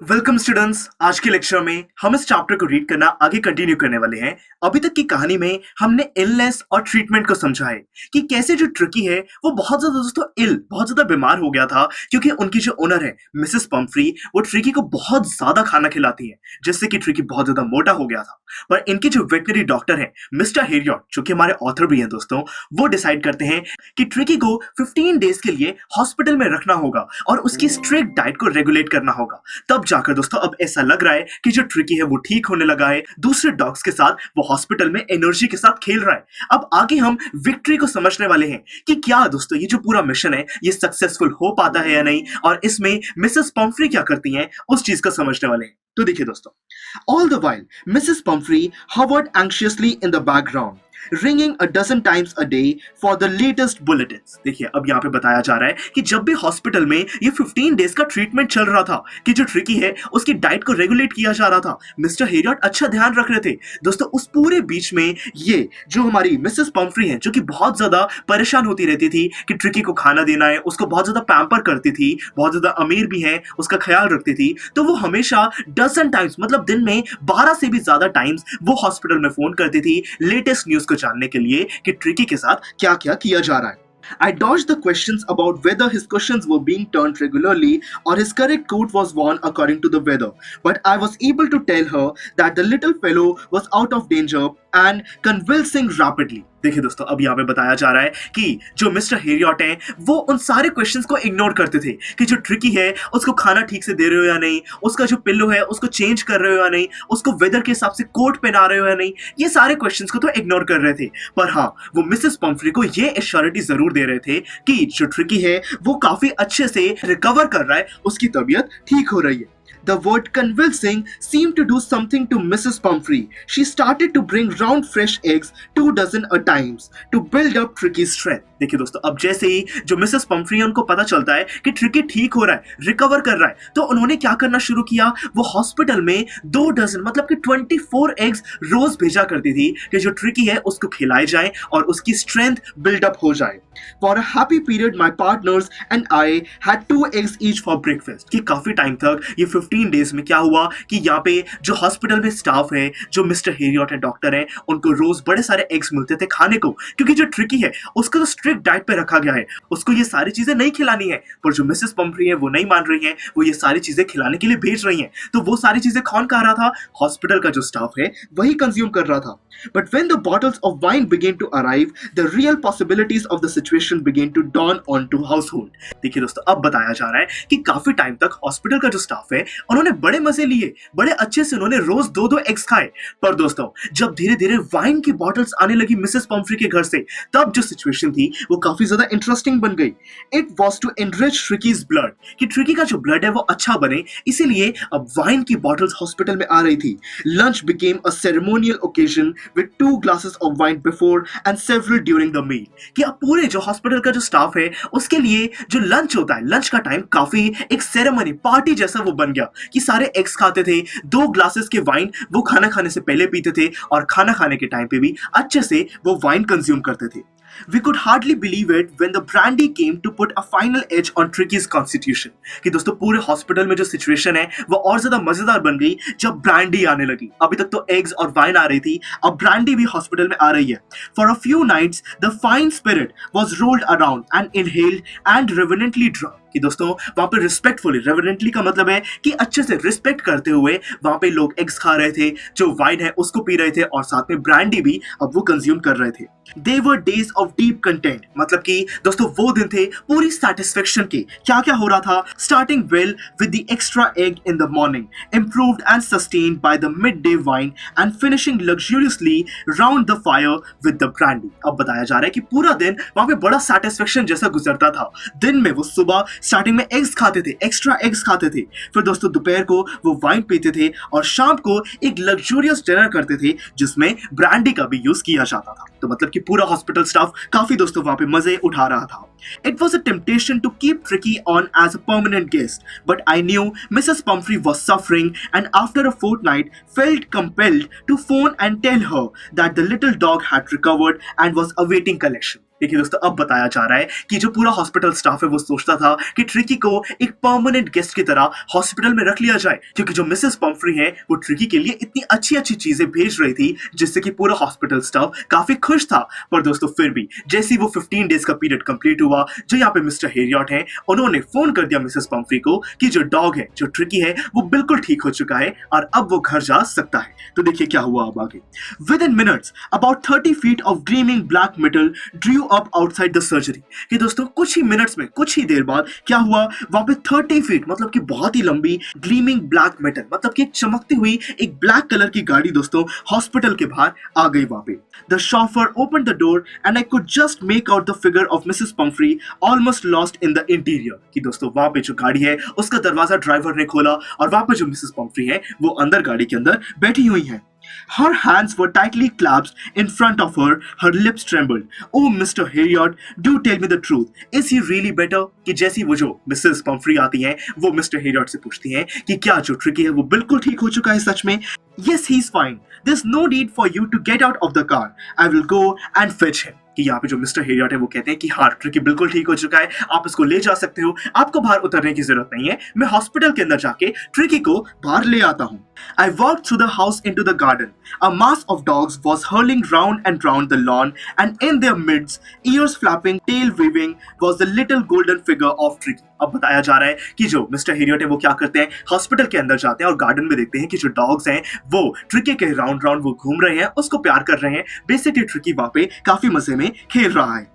Welcome students. आज के lecture में हम इस चैप्टर को रीड करना आगे कंटिन्यू करने वाले हैं। अभी तक की कहानी में हमने इलनेस और ट्रीटमेंट को समझा है कि कैसे जो ट्रिकी है वो बहुत ज्यादा दोस्तों बहुत ज्यादा बीमार हो गया था, क्योंकि उनकी जो ओनर है मिसेस पम्फ्री वो ट्रिकी को बहुत ज्यादा खाना खिलाती है, जिससे कि ट्रिकी बहुत ज्यादा मोटा हो गया था। पर इनके जो वेटनरी डॉक्टर है मिस्टर हेरियट, जो कि हमारे ऑथर भी हैं दोस्तों, वो डिसाइड करते हैं कि ट्रिकी को 15 डेज के लिए हॉस्पिटल में रखना होगा और उसकी स्ट्रिक्ट डाइट को रेगुलेट करना होगा। तब जाकर दोस्तों अब ऐसा लग रहा है कि जो ट्रिकी है वो ठीक होने लगा है, दूसरे डॉग्स के साथ वो हॉस्पिटल में एनर्जी के साथ खेल रहा है। अब आगे हम विक्ट्री को समझने वाले हैं कि क्या दोस्तों ये जो पूरा मिशन है ये सक्सेसफुल हो पाता है या नहीं, और इसमें मिसेस पम्फ्री क्या करती हैं उस चीज को समझने वाले हैं। तो देखिए दोस्तों, all the while Mrs Pomfrey hovered anxiously in the background, ringing a dozen times a day for the latest bulletins। देखिए अब यहाँ पे बताया जा रहा है कि जब भी हॉस्पिटल में ये 15 डेज का ट्रीटमेंट चल रहा था कि जो ट्रिकी है उसकी डाइट को रेगुलेट किया जा रहा था, मिस्टर हेरियट अच्छा ध्यान रख रहे थे दोस्तों। उस पूरे बीच में ये जो हमारी मिसेस पम्फ्री है, जो कि बहुत ज्यादा परेशान होती रहती थी कि ट्रिकी को खाना देना है, उसको बहुत ज्यादा पैम्पर करती थी, बहुत ज्यादा अमीर भी है, उसका ख्याल रखती थी, तो वो हमेशा डजन टाइम्स मतलब दिन में 12 से भी ज्यादा टाइम्स वो हॉस्पिटल में फोन करती थी लेटेस्ट न्यूज को जानने के लिए कि ट्रिकी के साथ क्या क्या किया जा रहा है। I dodged the questions about whether his cushions were being turned regularly or his correct coat was worn according to the weather, but I was able to tell her that the little fellow was out of danger and convulsing rapidly। देखिए दोस्तों, अब यहाँ पे बताया जा रहा है कि जो मिस्टर हेरियट हैं वो उन सारे क्वेश्चंस को इग्नोर करते थे कि जो ट्रिकी है उसको खाना ठीक से दे रहे हो या नहीं, उसका जो पिल्लो है उसको चेंज कर रहे हो या नहीं, उसको वेदर के हिसाब से कोट पहना रहे हो या नहीं, ये सारे क्वेश्चंस को तो इग्नोर कर रहे थे। पर हाँ, वो मिसेस पम्फ्री को ये एश्योरिटी जरूर दे रहे थे कि जो ट्रिकी है वो काफी अच्छे से रिकवर कर रहा है, उसकी तबीयत ठीक हो रही है। The word convulsing seemed to do something to Mrs. Pumphrey. She started to bring round fresh eggs 2 dozen a times to build up Tricky's strength। देखिए दोस्तों, अब जैसे ही जो मिसेस पम्फ्री है उनको पता चलता है कि ट्रिकी ठीक हो रहा है, रिकवर कर रहा है, तो उन्होंने क्या करना शुरू किया, वो हॉस्पिटल में 2 डजन मतलब कि 24 एग्स रोज भेजा करती थी कि जो ट्रिकी है उसको खिलाए जाए और उसकी स्ट्रेंथ बिल्डअप हो जाए। For a happy period, my partners and I had 2 eggs each for breakfast। कि काफी टाइम तक ये 15 डेज में क्या हुआ कि यहाँ पे जो हॉस्पिटल में स्टाफ है, जो मिस्टर हेरियट है डॉक्टर है, उनको रोज बड़े सारे एग्स मिलते थे खाने को, क्योंकि जो ट्रिकी है उसको तो स्ट्रिक्ट डाइट पे रखा गया है, उसको ये सारी चीजें नहीं खिलानी है। पर जो मिसेस पम्फ्री है वो नहीं मान रही है, वो ये सारी चीजें खिलाने के लिए भेज रही हैं। तो वो सारी चीजें कौन खा रहा था? हॉस्पिटल का जो स्टाफ है वही कंज्यूम कर रहा था। But when the bottles of wine began to arrive, the real possibilities of the situation began to dawn onto household। देखिए दोस्तों, अब बताया जा रहा है कि काफी टाइम तक हॉस्पिटल का जो स्टाफ है उन्होंने बड़े मजे लिए, बड़े अच्छे से उन्होंने रोज 2-2 एग्स खाए। पर दोस्तों, जब धीरे धीरे वाइन की बॉटल्स आने लगी मिसेस पम्फ्री के घर से, तब जो सिचुएशन थी वो काफी ज्यादा इंटरेस्टिंग बन गई। It was to enrich Tricky's blood, कि ट्रिकी का जो ब्लड है वो अच्छा बने, इसीलिए अब वाइन की बॉटल्स हॉस्पिटल में आ रही थी। Lunch became a ceremonial occasion with 2 glasses of wine before and several during the meal। कि अब पूरे जो हॉस्पिटल का जो स्टाफ है उसके लिए जो लंच होता है, लंच का टाइम काफी एक सेरेमनी पार्टी जैसा वो बन गया कि सारे एग्स खाते थे, 2 ग्लासेस के वाइन वो खाना खाने से पहले पीते थे और खाना खाने के टाइम पे भी अच्छे से वो वाइन कंज्यूम करते थे। We could hardly believe it when the brandy came to put a final edge on Tricky's constitution। कि दोस्तों पूरे हॉस्पिटल में जो सिचुएशन है वो और ज्यादा मजेदार बन गई जब ब्रांडी आने लगी। अभी तक तो एग्स और वाइन आ रही थी, अब ब्रांडी भी हॉस्पिटल में आ रही है। For a few nights the fine spirit was rolled around and inhaled and reverently drunk। कि दोस्तों वहां पे रिस्पेक्टफुली, रेवरेंटली का मतलब है कि अच्छे से रिस्पेक्ट करते हुए वहां पे लोग एग्स खा रहे थे, जो वाइन है उसको पी रहे थे और साथ में ब्रांडी भी अब वो कंज्यूम कर रहे थे। They were days of deep content, मतलब कि दोस्तों वो दिन थे पूरी satisfaction के। क्या क्या हो रहा था? Starting well with the extra egg in the morning, improved and sustained by the midday wine, and finishing luxuriously round the fire with the brandy। अब बताया जा रहा है कि पूरा दिन वहां पे बड़ा satisfaction जैसा गुजरता था। दिन में वो सुबह स्टार्टिंग में एग्स खाते थे, एक्स्ट्रा एग्स खाते थे, फिर दोस्तों दोपहर को वो वाइन पीते थे और शाम को एक लग्जूरियस डिनर करते थे जिसमें ब्रांडी का भी यूज किया जाता था। तो मतलब कि पूरा हॉस्पिटल स्टाफ काफी दोस्तों वहां पे मजे उठा रहा था। It was a temptation to keep Tricky on as a permanent guest, but I knew Mrs. Pumphrey was suffering and after a fortnight felt compelled to phone and tell her that the little dog had recovered and was awaiting collection. देखिए दोस्तों, अब बताया जा रहा है कि जो पूरा हॉस्पिटल स्टाफ है वो सोचता था कि ट्रिकी को एक परमानेंट गेस्ट की तरह हॉस्पिटल में रख लिया जाए, क्योंकि जो मिसेस पम्फ्री है वो ट्रिकी के लिए इतनी अच्छी अच्छी चीजें भेज रही थी जिससे कि पूरा हॉस्पिटल स्टाफ काफी खुश था। पर दोस्तों फिर भी जैसे वो 15 डेज का पीरियड कंप्लीट हुआ, जो यहाँ पे मिस्टर हेरियट है उन्होंने फोन कर दिया मिसेस पम्फ्री को कि जो डॉग है, जो ट्रिकी है, वो बिल्कुल ठीक हो चुका है और अब वो घर जा सकता है। तो देखिए क्या हुआ अब आगे। With in minutes about 30 feet of gleaming black metal Drew up outside the surgery. कि दोस्तों कुछ ही मिनट्स में, कुछ ही देर बाद क्या हुआ, वहां पे 30 फीट मतलब कि बहुत ही लंबी ग्लीमिंग ब्लैक मेटल, मतलब कि एक चमकती हुई एक ब्लैक कलर की गाड़ी दोस्तों हॉस्पिटल के बाहर आ गई वहां पे। The chauffeur open the door and I could just make out the figure of Mrs Pomfrey almost lost in the interior. कि दोस्तों वहां पे जो गाड़ी है उसका दरवाजा ड्राइवर ने खोला और वहां पे जो मिसेस पम्फ्री है वो अंदर गाड़ी के अंदर बैठी हुई है। Her hands were tightly clasped in front of her. Her lips trembled. Oh, Mr. Heriot, do tell me the truth. Is he really better? कि जैसी वो जो मिसेस पम्फ्री आती हैं, वो मिस्टर हेरियट से पूछती हैं कि क्या जो ट्रिकी है वो बिल्कुल ठीक हो चुका है सच में? Yes, he's fine. There's no need for you to get out of the car. I will go and fetch him. कि यहाँ पे जो मिस्टर हेरियट है वो कहते हैं कि हाँ, ट्रिकी बिल्कुल ठीक हो चुका है, आप इसको ले जा सकते हो, आपको बाहर उतरने की जरूरत नहीं है, मैं हॉस्पिटल के अंदर जाके ट्रिकी को बाहर ले आता हूँ। I walked through the house into the garden. A mass of dogs was hurling round and round the lawn, and in their midst, ears flapping, tail waving, was the little golden figure of Tricky. अब बताया जा रहा है कि जो mister Harriet है वो क्या करते हैं, हॉस्पिटल के अंदर जाते हैं और गार्डन में देखते हैं कि जो डॉग्स हैं वो ट्रिकी के राउंड राउंड वो घूम रहे हैं, उसको प्यार कर रहे हैं। बेसिकली ट्रिकी वहां पे काफी मजे में खेल रहा है।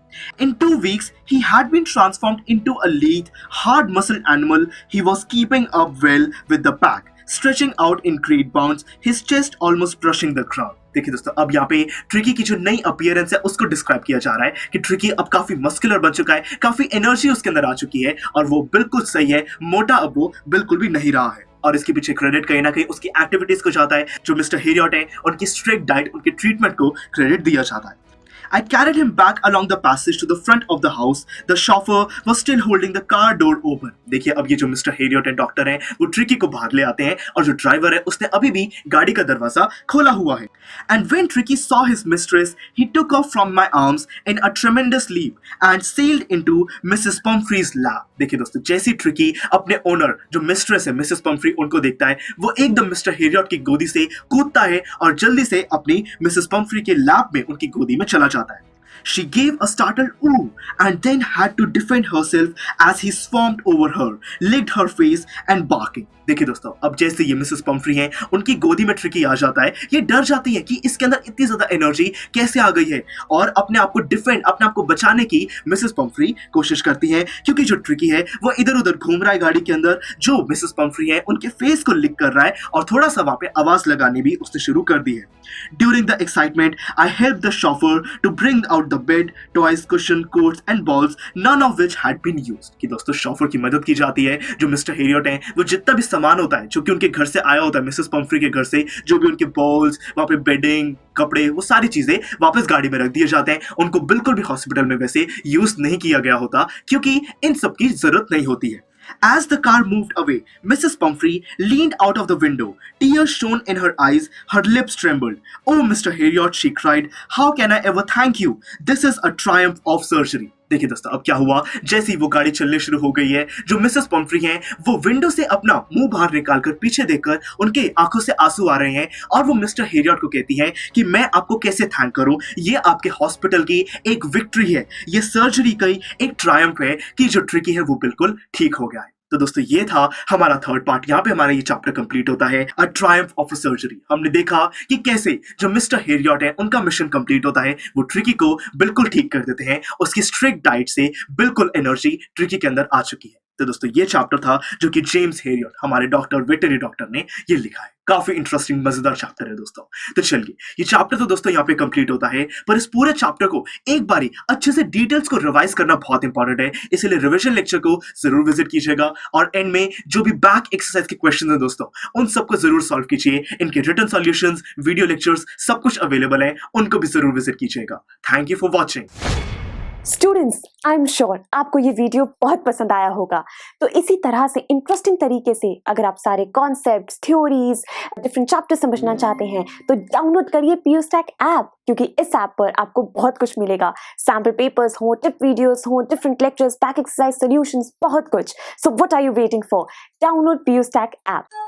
In 2 weeks, he had been transformed into a lithe, hard-muscled animal. He was keeping up well with the pack, stretching out in great bounds, his chest almost brushing the ground. देखिए दोस्तों, अब यहाँ पे ट्रिकी की जो नई appearance है उसको डिस्क्राइब किया जा रहा है कि ट्रिकी अब काफी मस्कुलर बन चुका है, काफी एनर्जी उसके अंदर आ चुकी है और वो बिल्कुल सही है, मोटा अब वो बिल्कुल भी नहीं रहा है। और इसके पीछे क्रेडिट कहीं ना कहीं उसकी एक्टिविटीज को जाता है। जो मिस्टर हेरियट है उनकी स्ट्रिक्ट डाइट, उनके ट्रीटमेंट को क्रेडिट दिया जाता है। I carried him back along the passage to the front of the house. The chauffeur was still holding the car door open. देखिए अब ये जो मिस्टर हेरियट है, डॉक्टर हैं, वो ट्रिकी को बाहर ले आते हैं और जो ड्राइवर है उसने अभी भी गाड़ी का दरवाजा खोला हुआ है। And when Tricky saw his mistress, he took off from my arms in a tremendous leap and sailed into Mrs. Pumphrey's lap. देखिए दोस्तों, जैसी ट्रिकी अपने ओनर जो मिस्ट्रेस है मिसेस पम्फ्री उनको देखता है, वो एकदम मिस्टर हेरियट की गोदी से कूदता है और जल्दी से अपनी मिसेस पम्फ्री के लैप में, उनकी गोदी में चला जाता है। She gave a startled ooh and then had to defend herself as he swarmed over her, licked her face and barking. देखिए दोस्तों, अब जैसे ये मिसेस पम्फ्री हैं, उनकी गोदी में ट्रिकी आ जाता है, ये डर जाती है कि इसके अंदर इतनी ज्यादा एनर्जी कैसे आ गई है और अपने आप को डिफेंड, अपने आप को बचाने की मिसेस पम्फ्री कोशिश करती है, क्योंकि जो ट्रिकी है वो इधर उधर घूम रहा है गाड़ी के अंदर, जो मिसेस पम्फ्री है उनके फेस को लिक कर रहा है और थोड़ा सा वहां पे आवाज लगानी भी उसने शुरू कर दी है। During the excitement, I helped the chauffeur to bring out the bed, toys, cushion, coats and balls, none of which had been used. कि दोस्तों शॉफर की मदद की जाती है। जो मिस्टर हेरियट हैं वो जितना भी सामान होता है जो कि उनके घर से आया होता है, मिसेस पम्फ्री के घर से, जो भी उनके बॉल्स, वहां पे बेडिंग, कपड़े, वो सारी चीजें वापस गाड़ी में रख दिए जाते हैं। उनको बिल्कुल भी हॉस्पिटल में वैसे यूज नहीं किया गया होता, क्योंकि इन सब की जरूरत नहीं होती है। As the car moved away, Mrs. Pumphrey leaned out of the window. Tears shone in her eyes. Her lips trembled. Oh, Mr. Heryot, she cried. How can I ever thank you? This is a triumph of surgery. देखिए दोस्तों, अब क्या हुआ, जैसे ही वो गाड़ी चलने शुरू हो गई है, जो मिसेस पम्फ्री हैं वो विंडो से अपना मुंह बाहर निकालकर पीछे देखकर उनके आंखों से आंसू आ रहे हैं और वो मिस्टर हेरियट को कहती हैं कि मैं आपको कैसे थैंक करूं, ये आपके हॉस्पिटल की एक विक्ट्री है, ये सर्जरी की एक ट्रायम्फ है कि जो ट्रिकी है वो बिल्कुल ठीक हो गया है। तो दोस्तों ये था हमारा थर्ड पार्ट। यहाँ पे हमारा ये चैप्टर कंप्लीट होता है, अ ट्रायम्फ ऑफ अ सर्जरी। हमने देखा कि कैसे जो मिस्टर हेरियट है उनका मिशन कंप्लीट होता है, वो ट्रिकी को बिल्कुल ठीक कर देते हैं, उसकी स्ट्रिक्ट डाइट से बिल्कुल एनर्जी ट्रिकी के अंदर आ चुकी है। तो दोस्तों ये चैप्टर था जो कि जेम्स हेरियट, हमारे डॉक्टर, वेटरनरी डॉक्टर ने ये लिखा है। काफी इंटरेस्टिंग मजेदार चैप्टर है दोस्तों। तो चलिए ये चैप्टर तो दोस्तों यहाँ पे कंप्लीट होता है, पर इस पूरे चैप्टर को एक बारी अच्छे से डिटेल्स को रिवाइज करना बहुत इंपॉर्टेंट है, इसलिए रिवीजन लेक्चर को जरूर विजिट कीजिएगा और एंड में जो भी बैक एक्सरसाइज के क्वेश्चन है दोस्तों उन सबको जरूर सॉल्व कीजिए। इनके रिटन सॉल्यूशंस, वीडियो लेक्चर्स सब कुछ अवेलेबल है, उनको भी जरूर विजिट कीजिएगा। Thank you for watching. Students, I am sure आपको ये वीडियो बहुत पसंद आया होगा। तो इसी तरह से इंटरेस्टिंग तरीके से अगर आप सारे कॉन्सेप्ट्स, थ्योरीज, डिफरेंट चैप्टर समझना चाहते हैं तो डाउनलोड करिए PUSTAC ऐप, क्योंकि इस ऐप पर आपको बहुत कुछ मिलेगा। सैम्पल पेपर्स हो, टिप वीडियोस हो, different lectures, back exercise solutions, बहुत कुछ। So what are you waiting for? Download PUSTAC app.